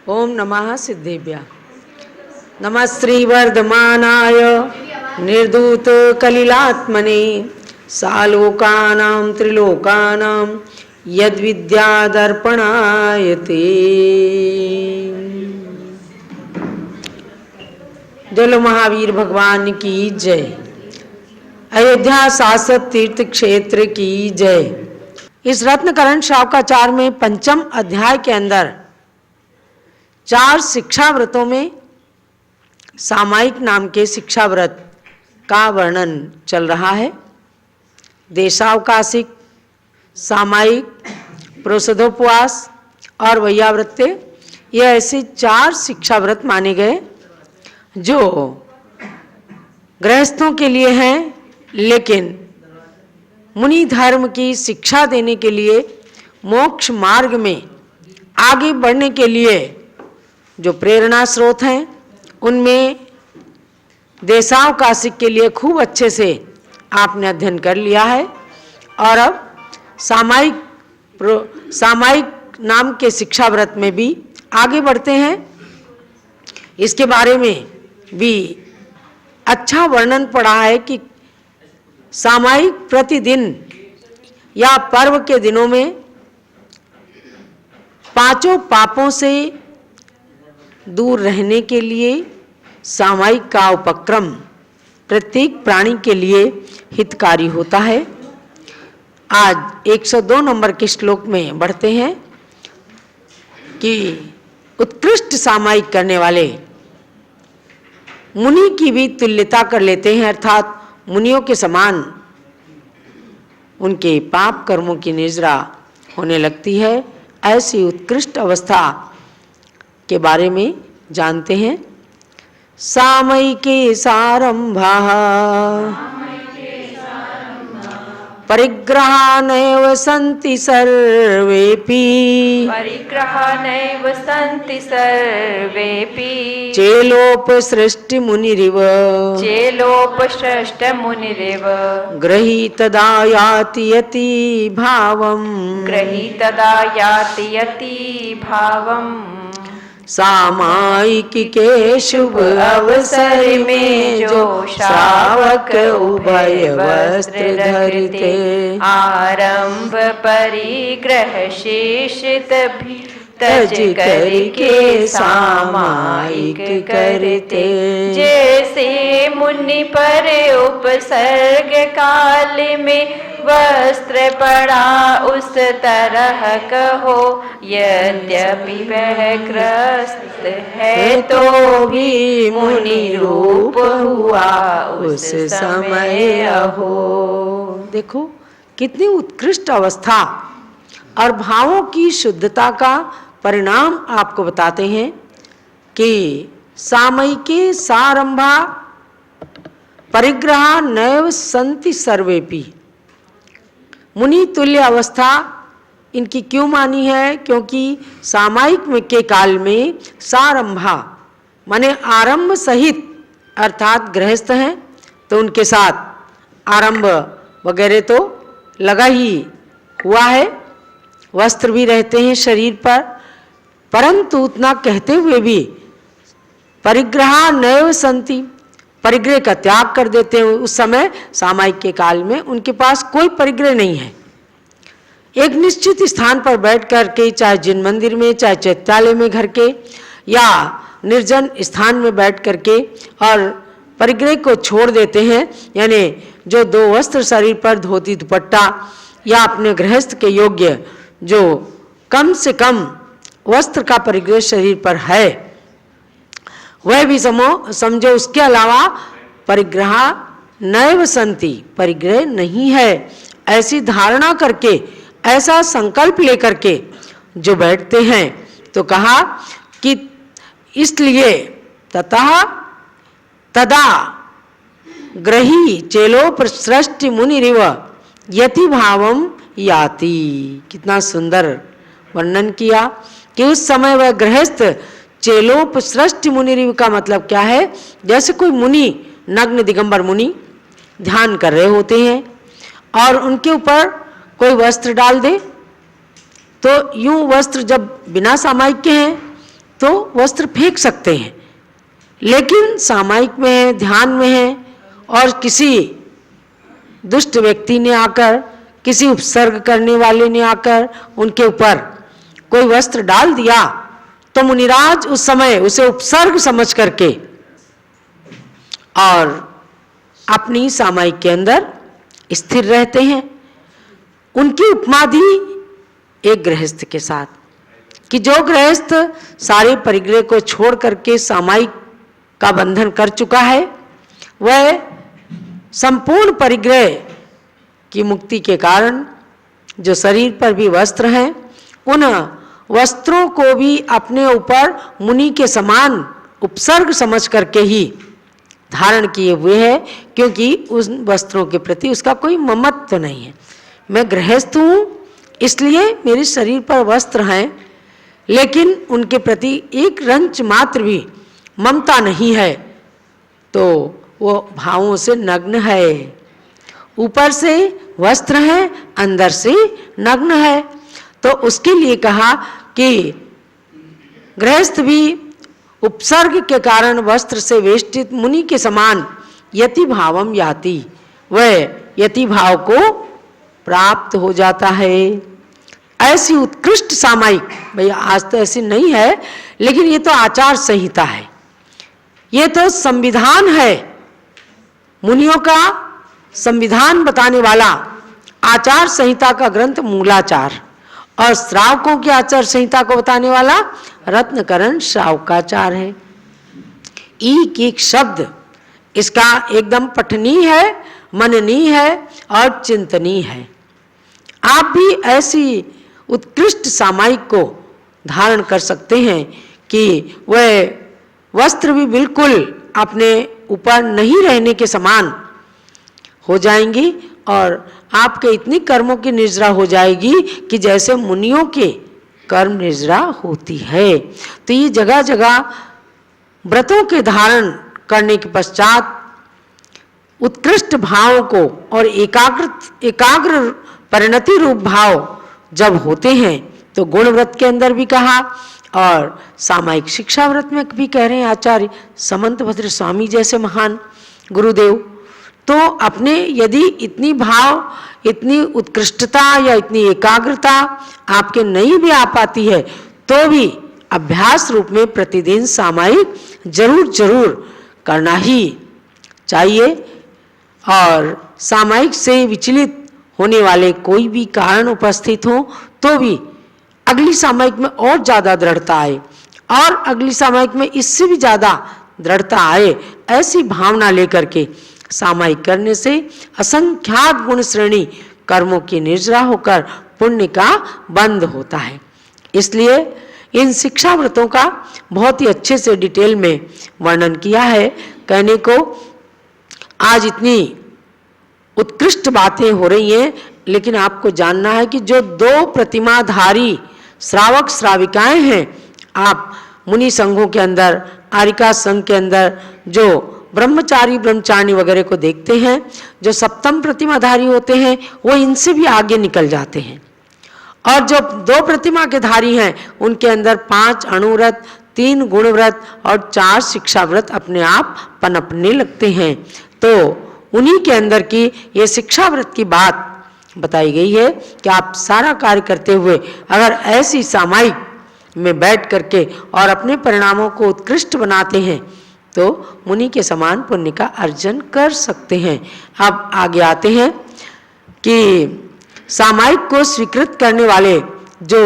ओम नमः सिद्धेभ्यः। नमः श्रीवर्धमानाय निर्धूत कलिलात्मने सालोकानां त्रिलोकानां यद्विद्यादर्पणाय ते। जलो महावीर भगवान की जय। अयोध्या शासक तीर्थ क्षेत्र की जय। इस रत्नकरण शावकाचार में पंचम अध्याय के अंदर 4 शिक्षा व्रतों में सामायिक नाम के शिक्षा व्रत का वर्णन चल रहा है। देशावकाशिक, सामायिक, प्रोषधोपवास और वैयावृत्य, ये ऐसे 4 शिक्षा व्रत माने गए जो गृहस्थों के लिए हैं, लेकिन मुनि धर्म की शिक्षा देने के लिए, मोक्ष मार्ग में आगे बढ़ने के लिए जो प्रेरणा स्रोत हैं, उनमें देशावकाशिक के लिए खूब अच्छे से आपने अध्ययन कर लिया है। और अब सामायिक नाम के शिक्षा व्रत में भी आगे बढ़ते हैं। इसके बारे में भी अच्छा वर्णन पड़ा है कि सामायिक प्रतिदिन या पर्व के दिनों में 5 पापों से दूर रहने के लिए सामायिक का उपक्रम प्रत्येक प्राणी के लिए हितकारी होता है। आज 102 नंबर के श्लोक में बढ़ते हैं कि उत्कृष्ट सामायिक करने वाले मुनि की भी तुल्यता कर लेते हैं, अर्थात मुनियों के समान उनके पाप कर्मों की निजरा होने लगती है। ऐसी उत्कृष्ट अवस्था के बारे में जानते हैं। सामयिके सारंभा परिग्रहा नैव सन्ति सर्वेपि चेलोपसृष्टि मुनिरिव गृहीतदा याति यति भावम् सामायिक के शुभ अवसर में जो श्रावक उभय वस्त्र धरते आरंभ परिग्रह शेष तज करके सामायिक करते। जैसे मुनि पर उपसर्ग काल में वस्त्र पड़ा उस तरह कहो, यद्यपि वह ग्रस्त है तो भी मुनि रूप हुआ उस समय अहो। देखो कितनी उत्कृष्ट अवस्था और भावों की शुद्धता का परिणाम आपको बताते हैं कि सामयिके सारंभा परिग्रहा नैव सन्ति सर्वेपि। मुनि तुल्य अवस्था इनकी क्यों मानी है? क्योंकि सामायिक में के काल में सारंभा माने आरंभ सहित, अर्थात गृहस्थ हैं तो उनके साथ आरंभ वगैरह तो लगा ही हुआ है, वस्त्र भी रहते हैं शरीर पर, परंतु उतना कहते हुए भी परिग्रहा नैव सन्ति, परिग्रह का त्याग कर देते हैं। उस समय सामायिक के काल में उनके पास कोई परिग्रह नहीं है। एक निश्चित स्थान पर बैठ कर के, चाहे जिन मंदिर में, चाहे चैत्यालय में घर के, या निर्जन स्थान में बैठ कर के, और परिग्रह को छोड़ देते हैं। यानी जो 2 वस्त्र शरीर पर, धोती दुपट्टा, या अपने गृहस्थ के योग्य जो कम से कम वस्त्र का परिग्रह शरीर पर है, वह भी समझो उसके अलावा परिग्रह नैव सन्ति, परिग्रह नहीं है, ऐसी धारणा करके, ऐसा संकल्प लेकर के जो बैठते हैं। तो कहा कि इसलिए ततः तदा ग्रही चेलोपसृष्टि मुनिरिव यति भावम याति। कितना सुंदर वर्णन किया कि उस समय वह गृहस्थ चेलोपसृष्टि मुनिरिव का मतलब क्या है? जैसे कोई मुनि, नग्न दिगंबर मुनि ध्यान कर रहे होते हैं और उनके ऊपर कोई वस्त्र डाल दे, तो यूं वस्त्र जब बिना सामायिक के हैं तो वस्त्र फेंक सकते हैं, लेकिन सामायिक में है, ध्यान में है, और किसी दुष्ट व्यक्ति ने आकर, किसी उपसर्ग करने वाले ने आकर उनके ऊपर कोई वस्त्र डाल दिया, तो मुनिराज उस समय उसे उपसर्ग समझ करके और अपनी सामायिक के अंदर स्थिर रहते हैं। उनकी उपमा दी एक गृहस्थ के साथ, कि जो गृहस्थ सारे परिग्रह को छोड़ करके सामायिक का बंधन कर चुका है, वह संपूर्ण परिग्रह की मुक्ति के कारण जो शरीर पर भी वस्त्र हैं, उन वस्त्रों को भी अपने ऊपर मुनि के समान उपसर्ग समझ करके ही धारण किए हुए है, क्योंकि उन वस्त्रों के प्रति उसका कोई ममत्व नहीं है। मैं गृहस्थ हूँ, इसलिए मेरे शरीर पर वस्त्र हैं, लेकिन उनके प्रति एक रंच मात्र भी ममता नहीं है, तो वो भावों से नग्न है। ऊपर से वस्त्र है, अंदर से नग्न है। तो उसके लिए कहा कि गृहस्थ भी उपसर्ग के कारण वस्त्र से वेष्टित मुनि के समान यति भावम याति, वह यति भाव को प्राप्त हो जाता है। ऐसी उत्कृष्ट सामायिक, भैया आज तो ऐसी नहीं है, लेकिन ये तो आचार संहिता है, ये तो संविधान है, मुनियों का संविधान बताने वाला आचार संहिता का ग्रंथ मूलाचार, और श्रावकों की आचार संहिता को बताने वाला रत्नकरण श्रावकाचार है। एक एक शब्द इसका एकदम पठनीय है, मननीय है और चिंतनीय है। आप भी ऐसी उत्कृष्ट सामायिक को धारण कर सकते हैं कि वह वस्त्र भी बिल्कुल अपने ऊपर नहीं रहने के समान हो जाएंगी, और आपके इतनी कर्मों की निर्जरा हो जाएगी कि जैसे मुनियों के कर्म निर्जरा होती है। तो ये जगह जगह व्रतों के धारण करने के पश्चात उत्कृष्ट भाव को और एकाग्र परिणति रूप भाव जब होते हैं, तो गुण व्रत के अंदर भी कहा और सामायिक शिक्षा व्रत में भी कह रहे हैं आचार्य समंत भद्र स्वामी जैसे महान गुरुदेव। तो अपने यदि इतनी भाव, इतनी उत्कृष्टता या इतनी एकाग्रता आपके नहीं भी आ पाती है, तो भी अभ्यास रूप में प्रतिदिन सामायिक जरूर करना ही चाहिए। और सामायिक से विचलित होने वाले कोई भी कारण उपस्थित हो, तो भी अगली सामायिक में और ज़्यादा दृढ़ता आए, और अगली सामायिक में इससे भी ज़्यादा दृढ़ता आए, ऐसी भावना लेकर के सामायिक करने से असंख्यात गुण श्रेणी कर्मों की निर्जरा होकर पुण्य का बंध होता है। इसलिए इन शिक्षा व्रतों का बहुत ही अच्छे से डिटेल में वर्णन किया है। कहने को आज इतनी उत्कृष्ट बातें हो रही हैं, लेकिन आपको जानना है कि जो दो प्रतिमाधारी श्रावक श्राविकाएं हैं, आप मुनि संघों के अंदर, आरिका संघ के अंदर जो ब्रह्मचारी ब्रह्मचारिणी वगैरह को देखते हैं, जो सप्तम प्रतिमाधारी होते हैं, वो इनसे भी आगे निकल जाते हैं। और जो दो प्रतिमा के धारी हैं, उनके अंदर 5 अणुव्रत, 3 गुणव्रत और 4 शिक्षा व्रत अपने आप पनपने लगते हैं। तो उन्हीं के अंदर की ये शिक्षा व्रत की बात बताई गई है कि आप सारा कार्य करते हुए अगर ऐसी सामायिक में बैठ करके और अपने परिणामों को उत्कृष्ट बनाते हैं, तो मुनि के समान पुण्य का अर्जन कर सकते हैं। अब आगे आते हैं कि सामायिक को स्वीकृत करने वाले जो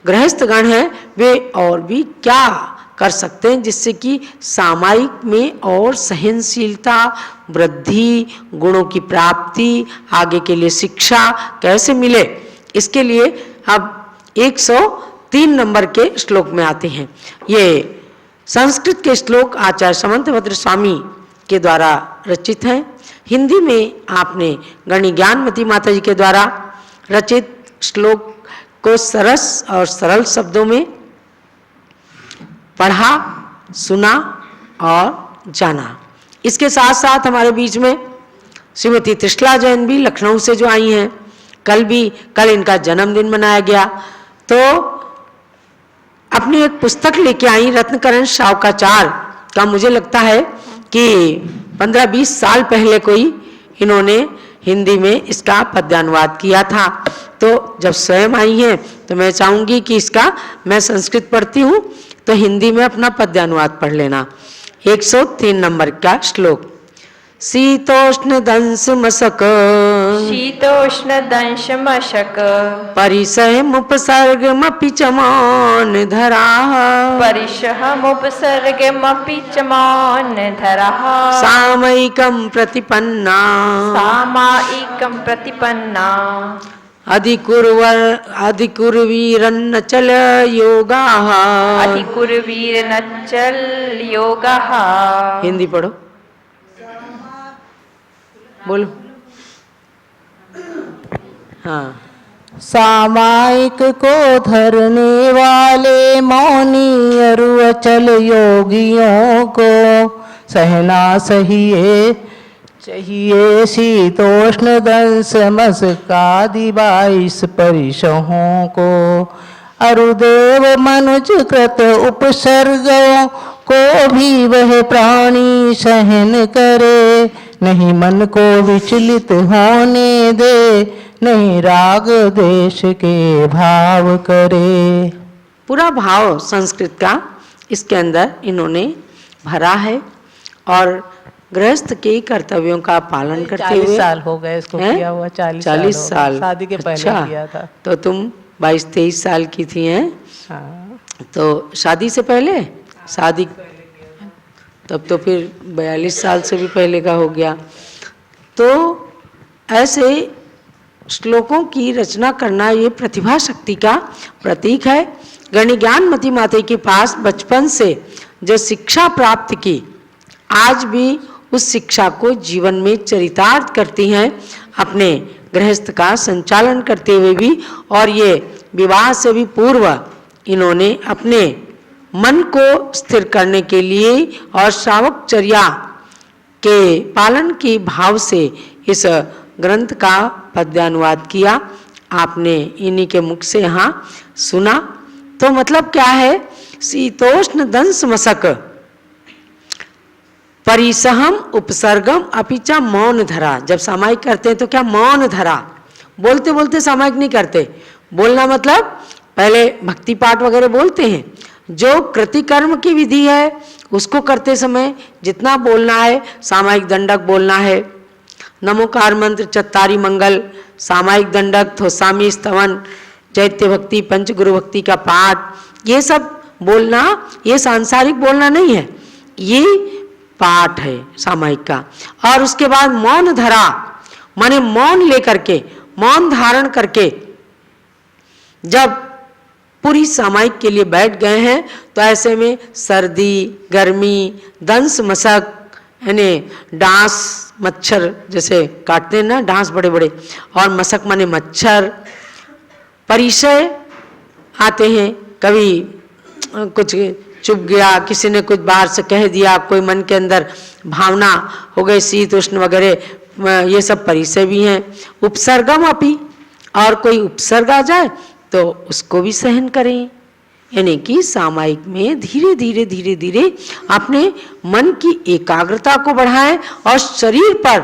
गृहस्थगण हैं, वे और भी क्या कर सकते हैं जिससे कि सामायिक में और सहनशीलता, वृद्धि, गुणों की प्राप्ति, आगे के लिए शिक्षा कैसे मिले। इसके लिए अब 103 नंबर के श्लोक में आते हैं। ये संस्कृत के श्लोक आचार्य समंत भद्र स्वामी के द्वारा रचित हैं। हिंदी में आपने गणी ज्ञानमती माता जी के द्वारा रचित श्लोक को सरस और सरल शब्दों में पढ़ा, सुना और जाना। इसके साथ साथ हमारे बीच में श्रीमती त्रिशला जैन भी लखनऊ से जो आई हैं, कल इनका जन्मदिन मनाया गया। तो अपनी एक पुस्तक लेके आई रत्नकरण शावकाचार का। मुझे लगता है कि 15-20 साल पहले कोई इन्होंने हिंदी में इसका पद्यानुवाद किया था। तो जब स्वयं आई हैं तो मैं चाहूँगी कि इसका, मैं संस्कृत पढ़ती हूँ तो हिंदी में अपना पद्यानुवाद पढ़ लेना। 103 नंबर का श्लोक। शीतोष्ण दंश मशक शीतोष्ण दंश मशक परिसयमुपसर्गमपि च मौन धराः परिसहमुपसर्गमपि च मौन धराः सामयिकं प्रतिपन्ना सामायिकं प्रतिपन्ना अधिकुर्वीरन्नचल योगाः अधिकुर्वीरनच्चल योगाः। हिंदी पढ़ो, बोलो। हाँ। सामायिक को धरने वाले मौनी अरु अचल योगियों को सहना चाहिए शीतोष्ण दंश मस्कादि 22 परिसहों को। अरुदेव मनुज कृत उपसर्गों को भी वह प्राणी सहन करे। नहीं मन को विचलित होने दे, नहीं राग देश के भाव करे। पूरा भाव संस्कृत का इसके अंदर इन्होंने भरा है और गृहस्थ के कर्तव्यों का पालन करते हुए 40 साल हो गए इसको किया हुआ। 40 साल शादी के पहले अच्छा, किया था। तो तुम 22-23 साल की थी हैं? हाँ। तो शादी से पहले, शादी तब तो फिर 42 साल से भी पहले का हो गया। तो ऐसे श्लोकों की रचना करना ये प्रतिभा शक्ति का प्रतीक है। गणिज्ञान मति माते के पास बचपन से जो शिक्षा प्राप्त की, आज भी उस शिक्षा को जीवन में चरितार्थ करती हैं, अपने गृहस्थ का संचालन करते हुए भी। और ये विवाह से भी पूर्व इन्होंने अपने मन को स्थिर करने के लिए और श्रावकचर्या के पालन के भाव से इस ग्रंथ का पद्यानुवाद किया। आपने इन्हीं के मुख से यहाँ सुना। तो मतलब क्या है? शीतोष्ण दंश मशक परिसहम उपसर्गम अपिचा मौन धरा। जब सामायिक करते हैं तो क्या मौन धरा, बोलते बोलते सामायिक नहीं करते। बोलना मतलब पहले भक्ति पाठ वगैरह बोलते हैं, जो कृतिकर्म की विधि है उसको करते समय जितना बोलना है, सामायिक दंडक बोलना है, नमोकार मंत्र, चत्तारी मंगल, सामायिक दंडक, थोसामी स्तवन, चैत्य भक्ति, पंचगुरु भक्ति का पाठ, ये सब बोलना, ये सांसारिक बोलना नहीं है, ये पाठ है सामायिक का। और उसके बाद मौन धरा माने मौन लेकर के, मौन धारण करके जब पूरी सामायिक के लिए बैठ गए हैं तो ऐसे में सर्दी, गर्मी, दंश मशक यानी डांस, मच्छर जैसे काटते हैं ना डांस बड़े बड़े, और मशक माने मच्छर, परिचय आते हैं, कभी कुछ चुप गया, किसी ने कुछ बाहर से कह दिया, कोई मन के अंदर भावना हो गई, शीत उष्ण वगैरह, ये सब परिचय भी हैं। उपसर्गम अपि, और कोई उपसर्ग आ जाए तो उसको भी सहन करें। यानी कि सामायिक में धीरे धीरे धीरे धीरे अपने मन की एकाग्रता को बढ़ाएं और शरीर पर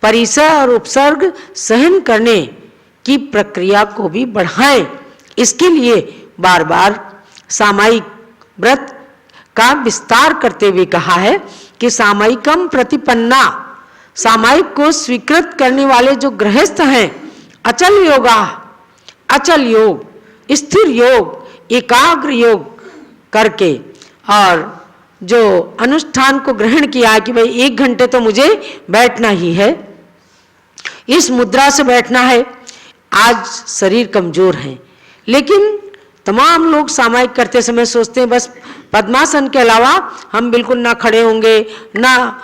परिचय और उपसर्ग सहन करने की प्रक्रिया को भी बढ़ाएं। इसके लिए बार बार सामायिक व्रत का विस्तार करते हुए कहा है कि सामायिकम प्रतिपन्ना, सामायिक को स्वीकृत करने वाले जो गृहस्थ हैं, अचल योगा, अचल योग, स्थिर योग, एकाग्र योग करके, और जो अनुष्ठान को ग्रहण किया कि भाई 1 घंटे तो मुझे बैठना ही है, इस मुद्रा से बैठना है। आज शरीर कमजोर है, लेकिन तमाम लोग सामायिक करते समय सोचते हैं बस पद्मासन के अलावा हम बिल्कुल ना खड़े होंगे, ना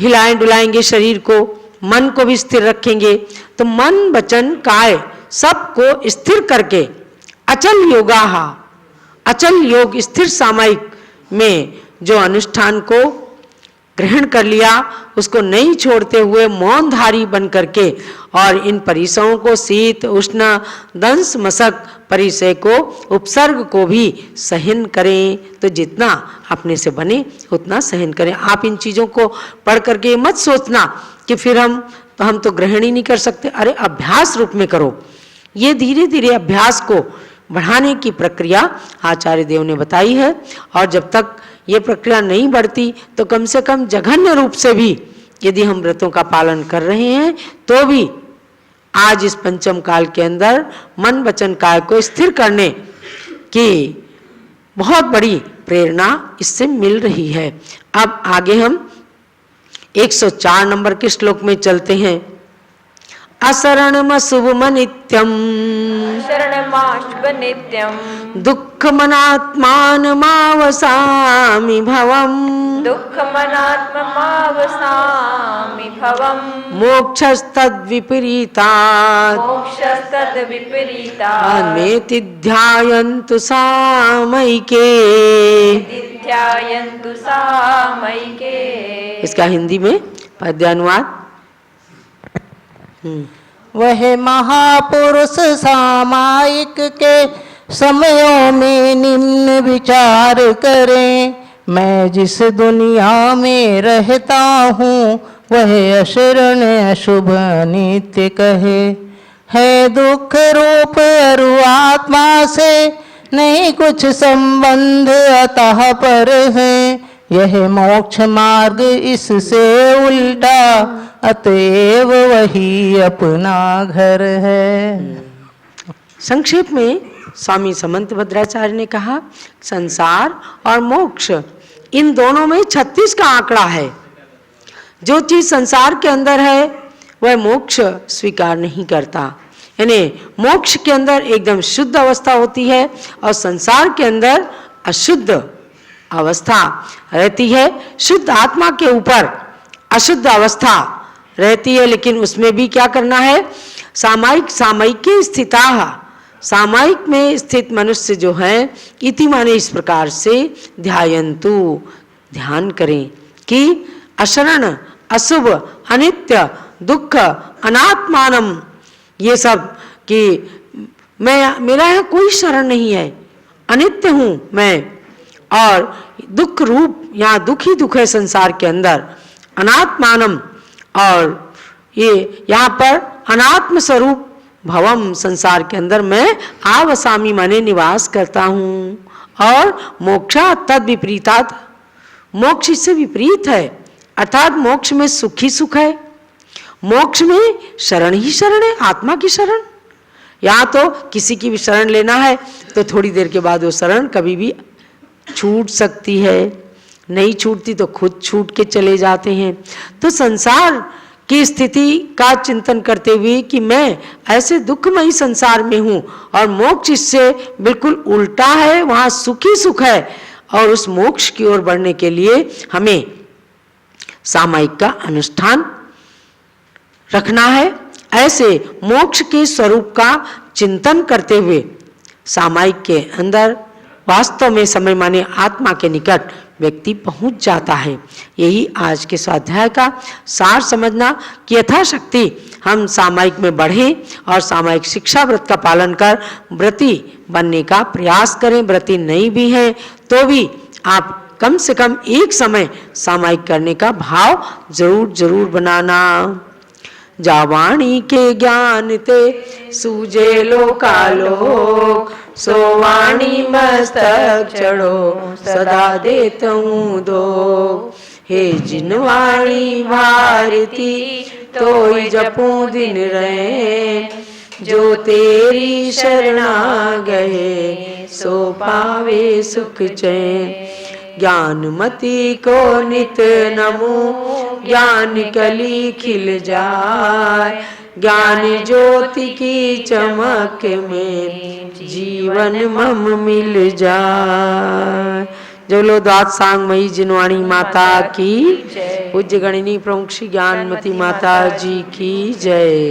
हिलाएं डुलाएंगे शरीर को, मन को भी स्थिर रखेंगे। तो मन वचन काय सबको स्थिर करके अचल योगा, अचल योग, स्थिर सामायिक में जो अनुष्ठान को ग्रहण कर लिया, उसको नहीं छोड़ते हुए मौनधारी बन करके और इन परिसरों को शीत उष्ण दंश मशक परिसय को उपसर्ग को भी सहन करें। तो जितना अपने से बने उतना सहन करें। आप इन चीज़ों को पढ़ करके मत सोचना कि फिर हम तो ग्रहण ही नहीं कर सकते। अरे अभ्यास रूप में करो। ये धीरे धीरे अभ्यास को बढ़ाने की प्रक्रिया आचार्य देव ने बताई है। और जब तक ये प्रक्रिया नहीं बढ़ती तो कम से कम जघन्य रूप से भी यदि हम व्रतों का पालन कर रहे हैं तो भी आज इस पंचम काल के अंदर मन वचन काल को स्थिर करने की बहुत बड़ी प्रेरणा इससे मिल रही है। अब आगे हम 104 नंबर के श्लोक में चलते हैं। अशरणमशुभम नित्यम शरणमाशुभ नित्यम दुःखमनात्मानमावसामि भवम् दुःखमनात्ममावसामि भवम् मोक्षस्तद्विपरीतात् मोक्षस्तद्विपरीतात् मेति ध्यायन्तु सामयिके। ध्यायन्तु सामयिके। इसका हिंदी में पद्यानुवाद। वह महापुरुष सामायिक के समयों में निम्न विचार करें। मैं जिस दुनिया में रहता हूँ वह अशरण अशुभ नित्य कहे। है दुख रूप अरु आत्मा से नहीं कुछ संबंध अतः पर है। यह मोक्ष मार्ग इससे उल्टा अतएव वही अपना घर है। संक्षेप में स्वामी समंत भद्राचार्य ने कहा संसार और मोक्ष इन दोनों में 36 का आंकड़ा है। जो चीज संसार के अंदर है वह मोक्ष स्वीकार नहीं करता। यानी मोक्ष के अंदर एकदम शुद्ध अवस्था होती है और संसार के अंदर अशुद्ध अवस्था रहती है। शुद्ध आत्मा के ऊपर अशुद्ध अवस्था रहती है, लेकिन उसमें भी क्या करना है? सामायिक स्थिता, सामायिक में स्थित मनुष्य जो है इति माने इस प्रकार से ध्यायन्तु, ध्यान करें कि अशरण अशुभ अनित्य दुख अनात्मानम, ये सब कि मेरा यहाँ कोई शरण नहीं है, अनित्य हूँ मैं, और दुख रूप यहाँ दुख ही दुख है संसार के अंदर, अनात्मानम, और ये यहाँ पर अनात्म स्वरूप भवम, संसार के अंदर मैं आवसामी माने निवास करता हूँ, और मोक्षा तद विपरीतात्, मोक्ष इससे विपरीत है, अर्थात मोक्ष में सुख ही सुख है, मोक्ष में शरण ही शरण है, आत्मा की शरण। यहाँ तो किसी की भी शरण लेना है तो थोड़ी देर के बाद वो शरण कभी भी छूट सकती है, नहीं छूटती तो खुद छूट के चले जाते हैं। तो संसार की स्थिति का चिंतन करते हुए कि मैं ऐसे दुखमयी संसार में हूँ और मोक्ष इससे बिल्कुल उल्टा है, वहाँ सुख ही सुख है, और उस मोक्ष की ओर बढ़ने के लिए हमें सामायिक का अनुष्ठान रखना है। ऐसे मोक्ष के स्वरूप का चिंतन करते हुए सामायिक के अंदर वास्तव में समय माने आत्मा के निकट व्यक्ति पहुंच जाता है। यही आज के स्वाध्याय का सार समझना कि यथाशक्ति हम सामायिक में बढ़ें और सामायिक शिक्षा व्रत का पालन कर व्रती बनने का प्रयास करें। व्रती नहीं भी हैं तो भी आप कम से कम एक समय सामायिक करने का भाव जरूर बनाना। जावाणी के ज्ञान ते सूझे लोकालोक, सोवाणी मस्तक चढ़ो सदा देता हूँ दो। हे जिनवाणी भारती तोई जपूं दिन रहे, जो तेरी शरणा गए सो पावे सुख चैन। ज्ञानमती को नित नमो, ज्ञान कली खिल जाए, ज्ञान ज्योति की चमक में जीवन मम मिल जाए। जो लो द्वाद सांग मई जिनवाणी माता की, पूज्य गणिनी प्रमुख श्री ज्ञानमती माता जी की जय।